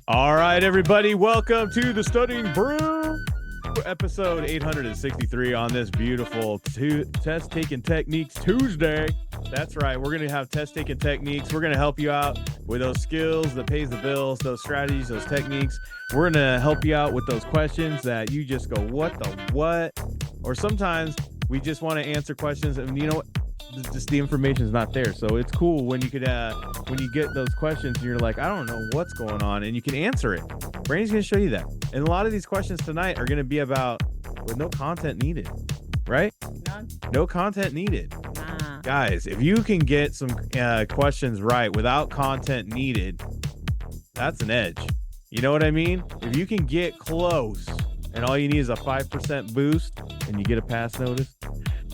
All right, everybody, welcome to the Studying Brew, episode 863 on this beautiful Test Taking Techniques Tuesday. That's right, we're going to have test taking techniques. We're going to help you out with those skills that pays the bills, those strategies, those techniques. We're going to help you out with those questions that you just go, what the what? Or sometimes we just want to answer questions, and you know what? Just the information is not there, so it's cool when you could when you get those questions and you're like, I don't know what's going on, and you can answer it. Brandy's going to show you that, and a lot of these questions tonight are going to be about with no content needed, right? No content needed. Guys, if you can get some questions right without content needed, that's an edge. You know what I mean? If you can get close and all you need is a 5% boost and you get a pass notice,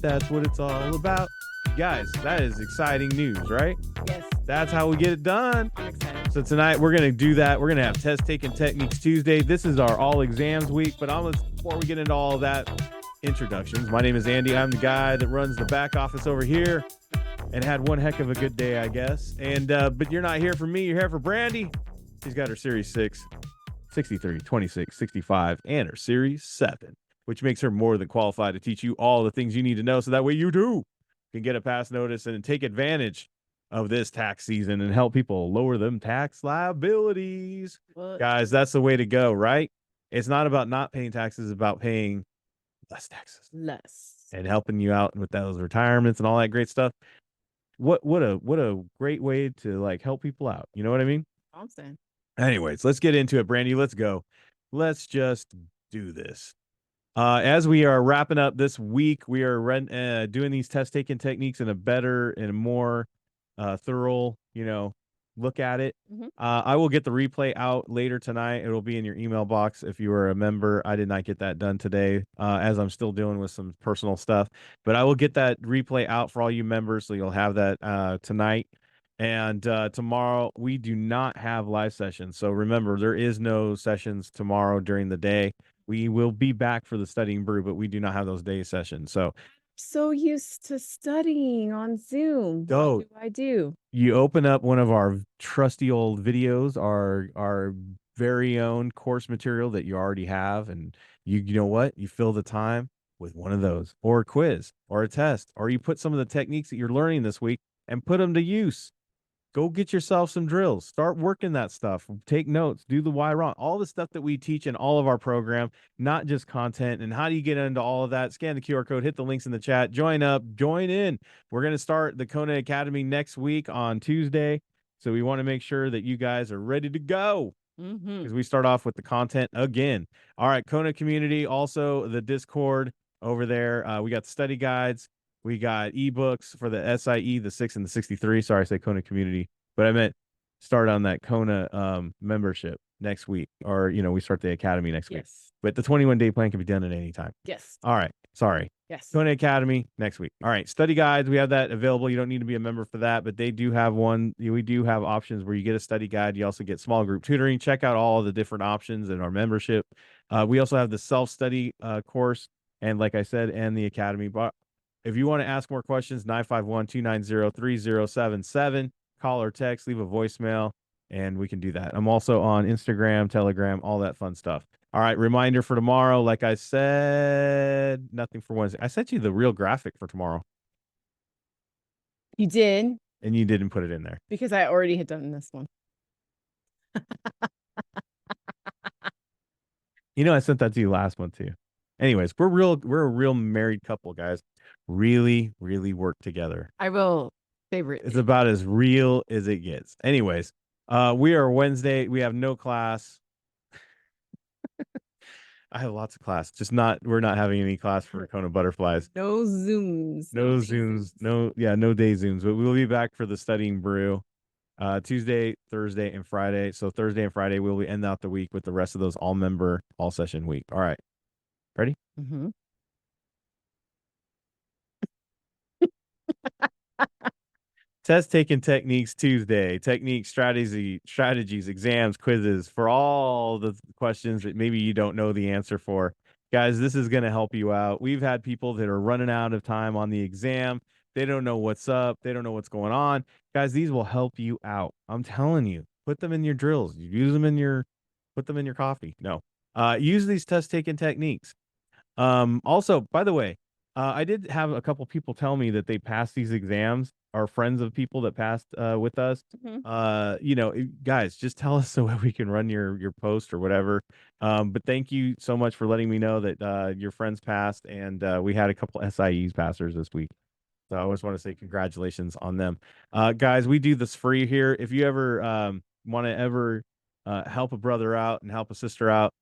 that's what it's all about. Guys, that is exciting news, right? Yes. That's how we get it done. I'm excited. So tonight we're going to do that. We're going to have Test Taking Techniques Tuesday. This is our all exams week, but before we get into all that, introductions. My name is Andy. I'm the guy that runs the back office over here and had one heck of a good day, I guess. And but you're not here for me. You're here for Brandy. She's got her Series 6, 63, 26, 65, and her Series 7, which makes her more than qualified to teach you all the things you need to know so that way you too can get a pass notice and take advantage of this tax season and help people lower them tax liabilities. Well, guys, that's the way to go, right? It's not about not paying taxes, it's about paying less taxes. Less. And helping you out with those retirements and all that great stuff. What a great way to like help people out. You know what I mean? I'm saying. Anyways, let's get into it, Brandy. Let's go. Let's just do this. As we are wrapping up this week, we are doing these test taking techniques in a better and more thorough, look at it. Mm-hmm. I will get the replay out later tonight. It'll be in your email box if you are a member. I did not get that done today, as I'm still dealing with some personal stuff. But I will get that replay out for all you members, so you'll have that tonight. And tomorrow we do not have live sessions. So remember, there is no sessions tomorrow during the day. We will be back for the Studying Brew, but we do not have those day sessions. So used to studying on Zoom. So what do I do? You open up one of our trusty old videos, our very own course material that you already have, and you know what? You fill the time with one of those, or a quiz, or a test, or you put some of the techniques that you're learning this week and put them to use. Go get yourself some drills. Start working that stuff. Take notes. Do the why wrong. All the stuff that we teach in all of our program, not just content. And how do you get into all of that? Scan the QR code, hit the links in the chat, join up, join in. We're going to start the Kona Academy next week on Tuesday. So we want to make sure that you guys are ready to go because we start off with the content again. All right, Kona community, also the Discord over there. We got study guides. We got ebooks for the SIE, the 6 and the 63. Sorry, I say Kona community, but I meant start on that Kona membership next week, or we start the academy next week. But the 21-day plan can be done at any time. Yes. All right. Sorry. Yes. Kona Academy next week. All right. Study guides. We have that available. You don't need to be a member for that, but they do have one. We do have options where you get a study guide. You also get small group tutoring. Check out all of the different options in our membership. We also have the self-study course. And like I said, and the academy. But if you want to ask more questions, 951-290-3077. Call or text, leave a voicemail, and we can do that. I'm also on Instagram, Telegram, all that fun stuff. All right, reminder for tomorrow. Like I said, nothing for Wednesday. I sent you the real graphic for tomorrow. You did? And you didn't put it in there. Because I already had done this one. I sent that to you last one too. Anyways, we're a real married couple, guys. Really, really work together. I will favorite. It's about as real as it gets. Anyways, we are Wednesday. We have no class. I have lots of class. We're not having any class for KonaButterflyz. No Zooms. No Zooms. No day Zooms. But we'll be back for the Studying Brew. Tuesday, Thursday, and Friday. So Thursday and Friday we'll end out the week with the rest of those all member, all session week. All right. Ready? Mm-hmm. Test taking techniques Tuesday. Techniques, strategies, exams, quizzes for all the questions that maybe you don't know the answer for. Guys, this is going to help you out. We've had people that are running out of time on the exam. They don't know what's up. They don't know what's going on. Guys, these will help you out. I'm telling you, put them in your drills. You use them in your Put them in your coffee. No. Use these test taking techniques. Also, by the way, I did have a couple people tell me that they passed these exams, or friends of people that passed with us. Mhm. Guys, just tell us so we can run your post or whatever. But thank you so much for letting me know that your friends passed, and we had a couple SIEs passers this week. So I always want to say congratulations on them. Guys, we do this free here. If you ever want to ever help a brother out and help a sister out,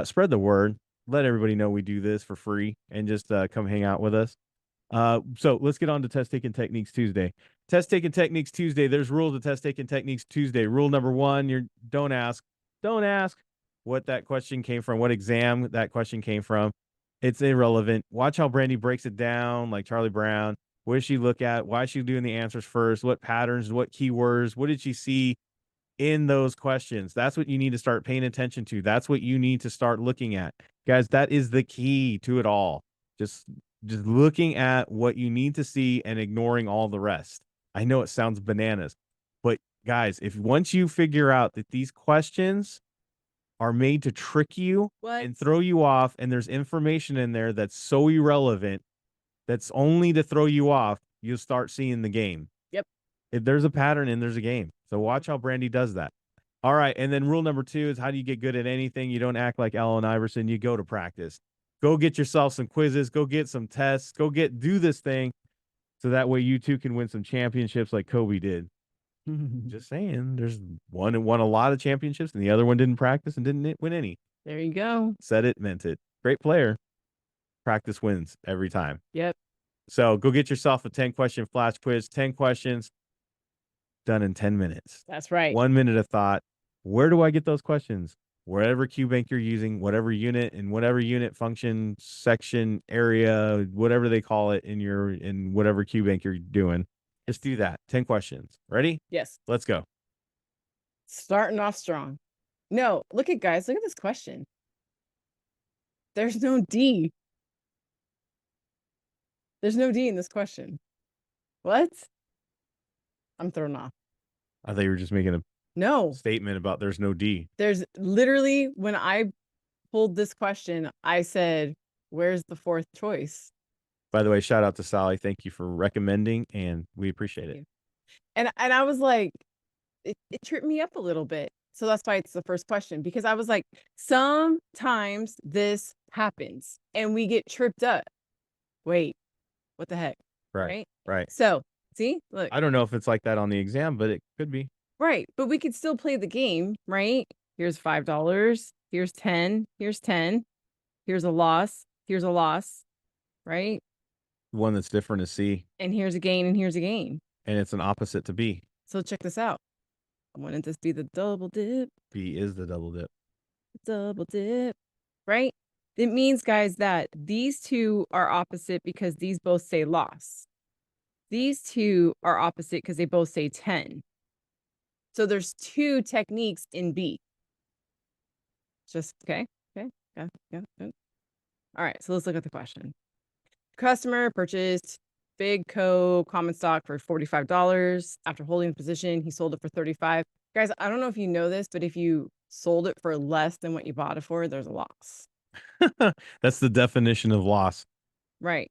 spread the word. Let everybody know we do this for free and just come hang out with us. So let's get on to Test Taking Techniques Tuesday. Test Taking Techniques Tuesday. There's rules of Test Taking Techniques Tuesday. Rule number one, don't ask what that question came from, what exam that question came from. It's irrelevant. Watch how Brandy breaks it down like Charlie Brown. What does she look at? Why is she doing the answers first? What patterns? What keywords? What did she see in those questions? That's what you need to start paying attention to. That's what you need to start looking at. Guys, that is the key to it all. Just looking at what you need to see and ignoring all the rest. I know it sounds bananas, but guys, if once you figure out that these questions are made to trick you and throw you off, and there's information in there that's so irrelevant, that's only to throw you off, you'll start seeing the game. Yep. If there's a pattern and there's a game. So watch how Brandy does that. All right. And then rule number 2 is, how do you get good at anything? You don't act like Allen Iverson. You go to practice. Go get yourself some quizzes. Go get some tests. Do this thing so that way you too can win some championships like Kobe did. Just saying. There's one that won a lot of championships and the other one didn't practice and didn't win any. There you go. Said it, meant it. Great player. Practice wins every time. Yep. So go get yourself a 10-question flash quiz. 10 questions done in 10 minutes. That's right. 1 minute of thought. Where do I get those questions? Wherever QBank you're using, whatever unit, in whatever unit, function, section, area, whatever they call it in whatever QBank you're doing. Just do that. 10 questions. Ready? Yes. Let's go. Starting off strong. No, look at this question. There's no D. There's no D in this question. What? I'm thrown off. I thought you were just making a statement about there's no D. There's literally, when I pulled this question, I said, where's the fourth choice? By the way, shout out to Sally. Thank you for recommending, and we appreciate it. And I was like, it tripped me up a little bit. So that's why it's the first question, because I was like, sometimes this happens and we get tripped up. Wait, what the heck? Right. So see, look. I don't know if it's like that on the exam, but it could be. Right. But we could still play the game, right? Here's $5. Here's 10. Here's 10. Here's a loss. Here's a loss. Right? The one that's different is C. And here's a gain and here's a gain. And it's an opposite to B. So check this out. Wouldn't this be the double dip? B is the double dip. Double dip. Right? It means, guys, that these two are opposite because these both say loss. These two are opposite because they both say 10. So there's 2 techniques in B. Just, okay. Yeah. All right, so let's look at the question. Customer purchased Big Co common stock for $45. After holding the position, he sold it for $35. Guys, I don't know if you know this, but if you sold it for less than what you bought it for, there's a loss. That's the definition of loss. Right.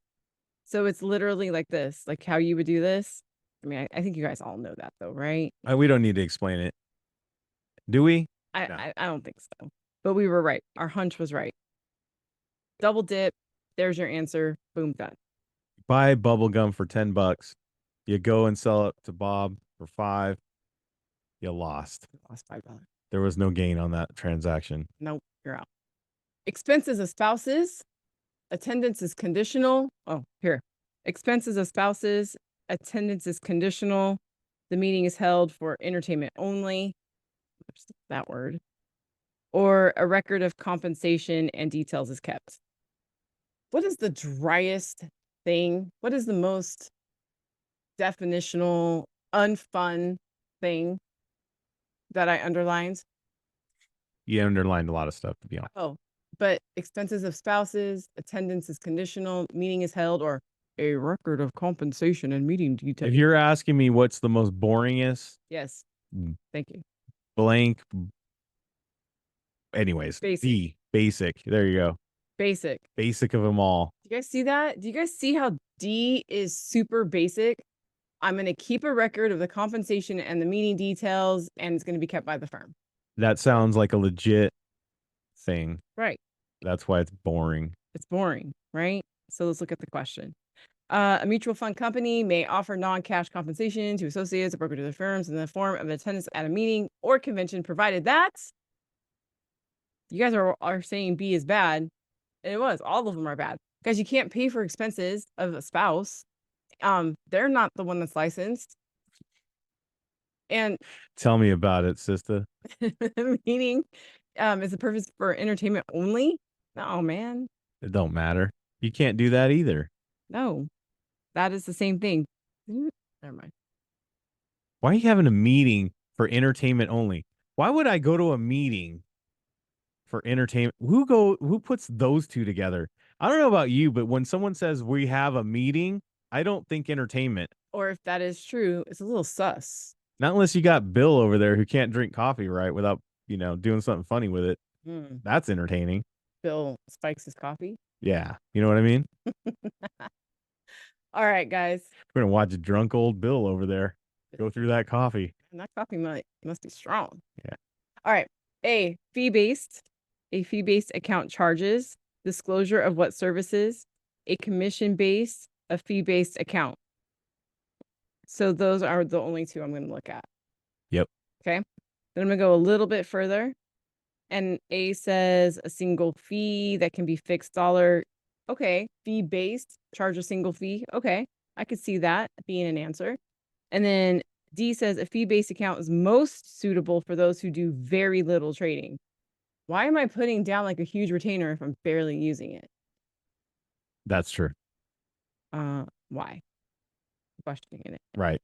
So it's literally like this, like how you would do this. I mean, I think you guys all know that though, right? We don't need to explain it. Do we? No. I don't think so. But we were right. Our hunch was right. Double dip. There's your answer. Boom, done. Buy bubble gum for $10. You go and sell it to Bob for $5. You lost. Lost $5. There was no gain on that transaction. Nope, you're out. Expenses of spouses. Attendance is conditional. Oh, here. Expenses of spouses. Attendance is conditional. The meeting is held for entertainment only. There's that word. Or a record of compensation and details is kept. What is the driest thing? What is the most definitional, unfun thing that I underlined? You underlined a lot of stuff, to be honest. Oh, but expenses of spouses, attendance is conditional, meeting is held, or a record of compensation and meeting details. If you're asking me what's the most boringest, yes, thank you. blank Anyways, Basic. D, basic. There you go. Basic. Basic of them all. Do you guys see that? Do you guys see how D is super basic? I'm going to keep a record of the compensation and the meeting details, and it's going to be kept by the firm. That sounds like a legit thing. Right. That's why it's boring. It's boring, right? So let's look at the question. A mutual fund company may offer non-cash compensation to associates or broker to their firms in the form of attendance at a meeting or convention, provided that you guys are saying B is bad. And it was. All of them are bad. Guys, you can't pay for expenses of a spouse. They're not the one that's licensed. And tell me about it, sister. meaning is the purpose for entertainment only? Oh man. It don't matter. You can't do that either. No. That is the same thing. Never mind. Why are you having a meeting for entertainment only? Why would I go to a meeting for entertainment? Who puts those two together? I don't know about you, but when someone says we have a meeting, I don't think entertainment. Or if that is true, it's a little sus. Not unless you got Bill over there who can't drink coffee right without, doing something funny with it. That's entertaining. Bill spikes his coffee. Yeah. You know what I mean? All right, guys. We're going to watch a drunk old Bill over there go through that coffee. And that coffee must be strong. Yeah. All right. A fee-based account charges, disclosure of what services, a commission-based, a fee-based account. So those are the only two I'm going to look at. Yep. Okay. Then I'm going to go a little bit further. And A says a single fee that can be fixed dollar. Okay. Fee-based, charge a single fee. Okay. I could see that being an answer. And then D says a fee-based account is most suitable for those who do very little trading. Why am I putting down like a huge retainer if I'm barely using it? That's true. Why? Questioning it. Right.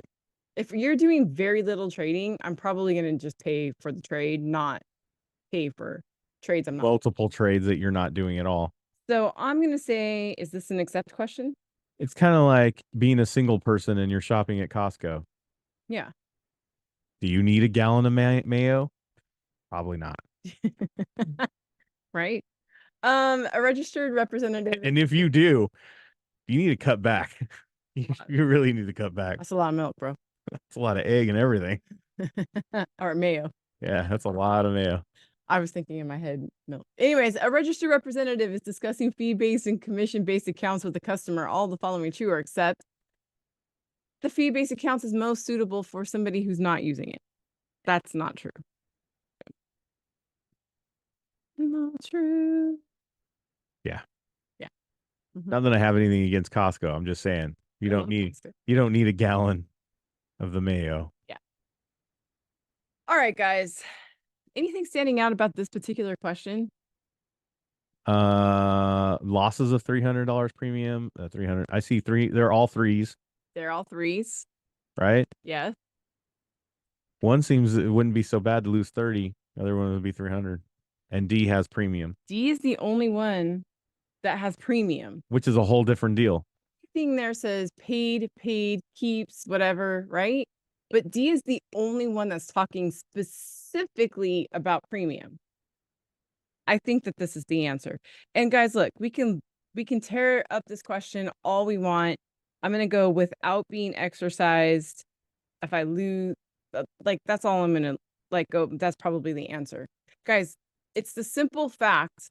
If you're doing very little trading, I'm probably going to just pay for the trade, not pay for trades I'm not. Multiple trades that you're not doing at all. So I'm going to say, is this an accept question? It's kind of like being a single person and you're shopping at Costco. Yeah. Do you need a gallon of mayo? Probably not. Right. A registered representative. And if you do, you need to cut back. You really need to cut back. That's a lot of milk, bro. That's a lot of egg and everything. Or mayo. Yeah, that's a lot of mayo. I was thinking in my head milk. Anyways, a registered representative is discussing fee-based and commission-based accounts with the customer. All the following true, or except the fee-based accounts is most suitable for somebody who's not using it. That's not true. Not true. Yeah. Yeah. Not that I have anything against Costco. I'm just saying you don't need a gallon of the mayo. Yeah. All right, guys. Anything standing out about this particular question? Losses of $300 premium. 300. I see three. They're all threes. They're all threes. Right? Yeah. One seems it wouldn't be so bad to lose 30. The other one would be 300. And D has premium. D is the only one that has premium. Which is a whole different deal. Everything there says paid, keeps, whatever, right? But D is the only one that's talking specifically about premium. I think that this is the answer. And guys, look, we can tear up this question all we want. I'm going to go without being exercised. If I lose, like, that's all I'm going to go. That's probably the answer. Guys, it's the simple fact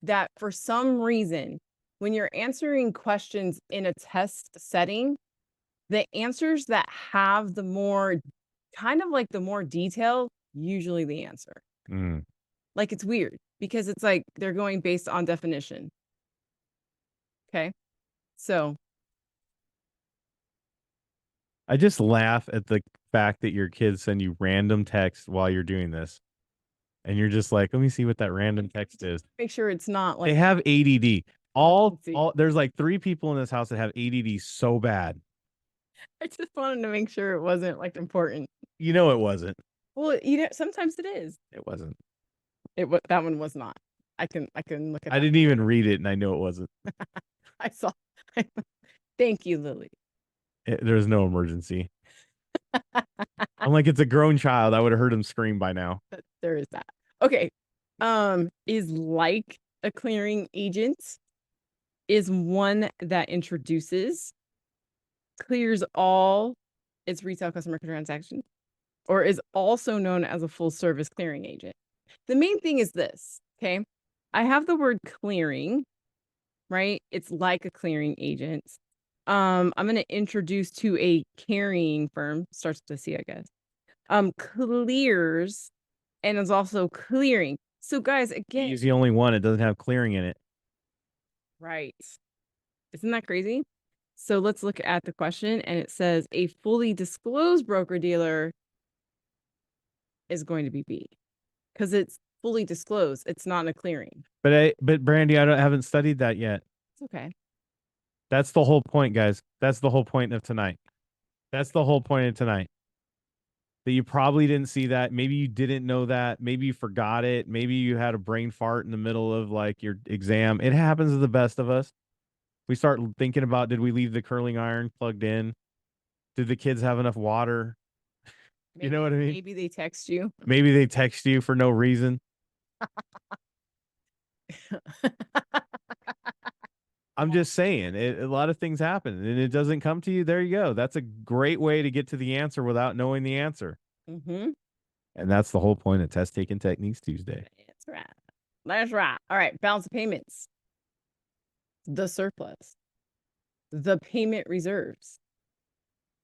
that for some reason, when you're answering questions in a test setting, the answers that have the more detail, usually the answer. Like, it's weird because it's like they're going based on definition. Okay. So I just laugh at the fact that your kids send you random text while you're doing this. And you're just like, let me see what that random text is. Make sure it's not like they have ADD. All there's like 3 people in this house that have ADD so bad. I just wanted to make sure it wasn't like important. It wasn't. Well, sometimes it is. It wasn't. That one was not. I can look at I didn't even read it and I know it wasn't. I saw. Thank you, Lily. There's no emergency. I'm like, it's a grown child. I would have heard him scream by now. There is that. Okay. is like a clearing agent, is one that introduces, clears all its retail customer transactions, or is also known as a full service clearing agent. The main thing is this, okay? I have the word clearing, right? It's like a clearing agent. I'm going to introduce to a carrying firm, starts with a C, I guess. Clears and is also clearing. So guys, again, He's the only one. It doesn't have clearing in it. right. Isn't that crazy? So let's look at the question, and it says a fully disclosed broker dealer is going to be B because it's fully disclosed. It's not in a clearing. But Brandy, I haven't studied that yet. It's okay. That's the whole point, guys. That's the whole point of tonight. That's the whole point of tonight. That you probably didn't see that. Maybe you didn't know that. Maybe you forgot it. Maybe you had a brain fart in the middle of like your exam. It happens to the best of us. We start thinking about, did we leave the curling iron plugged in? Did the kids have enough water? Maybe, you know what I mean? Maybe they text you. Maybe they text you for no reason. I'm just saying, a lot of things happen and it doesn't come to you. There you go. That's a great way to get to the answer without knowing the answer. Mm-hmm. And that's the whole point of Test Taking Techniques Tuesday. That's right. That's right. All right. Balance of payments. The surplus. The payment reserves.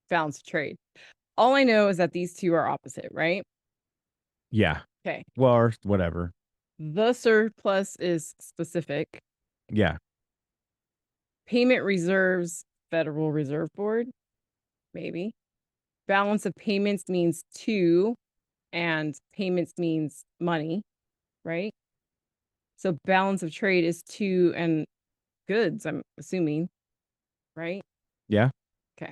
Balance of trade. All I know is that these two are opposite, right? Yeah. Okay. Well, or whatever. The surplus is specific. Yeah. Payment reserves, Federal Reserve Board, maybe. Balance of payments means two, and payments means money, right? So balance of trade is two and goods, I'm assuming, right? Yeah. Okay.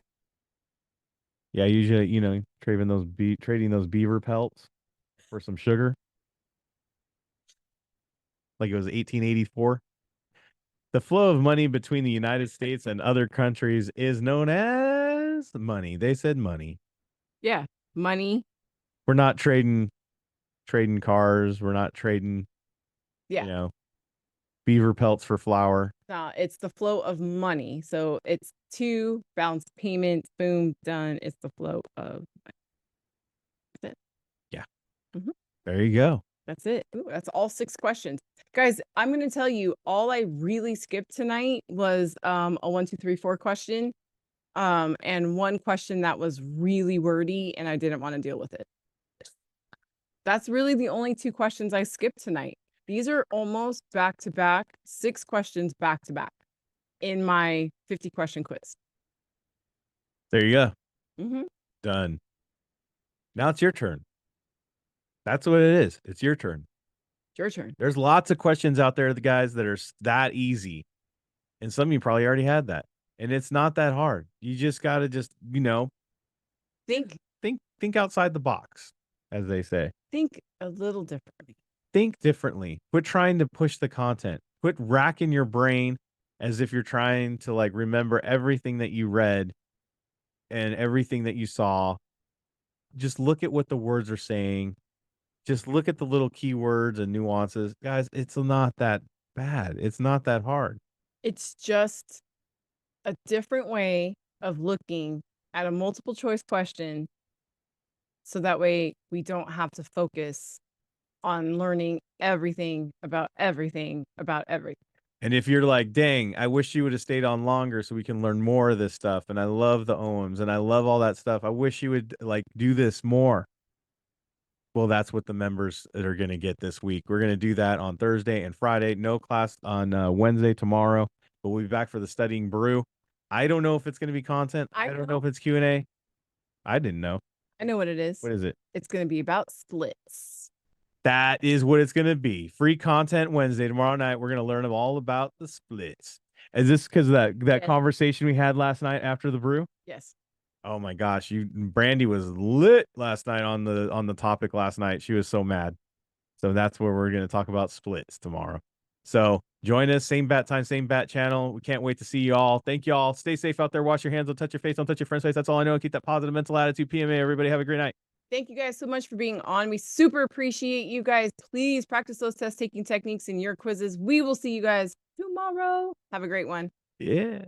Yeah, usually, trading those beaver pelts for some sugar. Like it was 1884. The flow of money between the United States and other countries is known as money. They said money. Yeah, money. We're not trading cars. We're not trading, Yeah. Beaver pelts for flour. No, it's the flow of money. So it's two, balance payments, boom, done. It's the flow of money. That's it. Yeah. Mhm. There you go. That's it. Ooh, that's all 6 questions. Guys, I'm going to tell you, all I really skipped tonight was a 1, 2, 3, 4 question. And one question that was really wordy and I didn't want to deal with it. That's really the only 2 questions I skipped tonight. These are almost back to back, 6 questions back to back in my 50 question quiz. There you go. Mm-hmm. Done. Now it's your turn. That's what it is. It's your turn. Your turn. There's lots of questions out there, the guys, that are that easy. And some of you probably already had that. And it's not that hard. You just got to think outside the box, as they say. Think a little differently. Think differently. Quit trying to push the content. Quit racking your brain as if you're trying to remember everything that you read and everything that you saw. Just look at what the words are saying. Just look at the little keywords and nuances. Guys, it's not that bad. It's not that hard. It's just a different way of looking at a multiple choice question. So that way we don't have to focus on learning everything about everything about everything. And if you're like, dang, I wish you would have stayed on longer so we can learn more of this stuff. And I love the OMs and I love all that stuff. I wish you would do this more. Well, that's what the members that are going to get this week. We're going to do that on Thursday and Friday. No class on Wednesday tomorrow, but we'll be back for the Studying Brew. I don't know if it's going to be content. I don't know if it's Q&A. I didn't know. I know what it is. What is it? It's going to be about splits. That is what it's going to be. Free content Wednesday. Tomorrow night, we're going to learn all about the splits. Is this because of that conversation we had last night after the brew? Yes. Oh my gosh, Brandy was lit last night on the topic last night. She was so mad. So that's where we're going to talk about splits tomorrow. So join us, same bat time, same bat channel. We can't wait to see you all. Thank you all. Stay safe out there. Wash your hands. Don't touch your face. Don't touch your friend's face. That's all I know. Keep that positive mental attitude. PMA. Everybody have a great night. Thank you guys so much for being on. We super appreciate you guys. Please practice those test taking techniques in your quizzes. We will see you guys tomorrow. Have a great one. Yeah.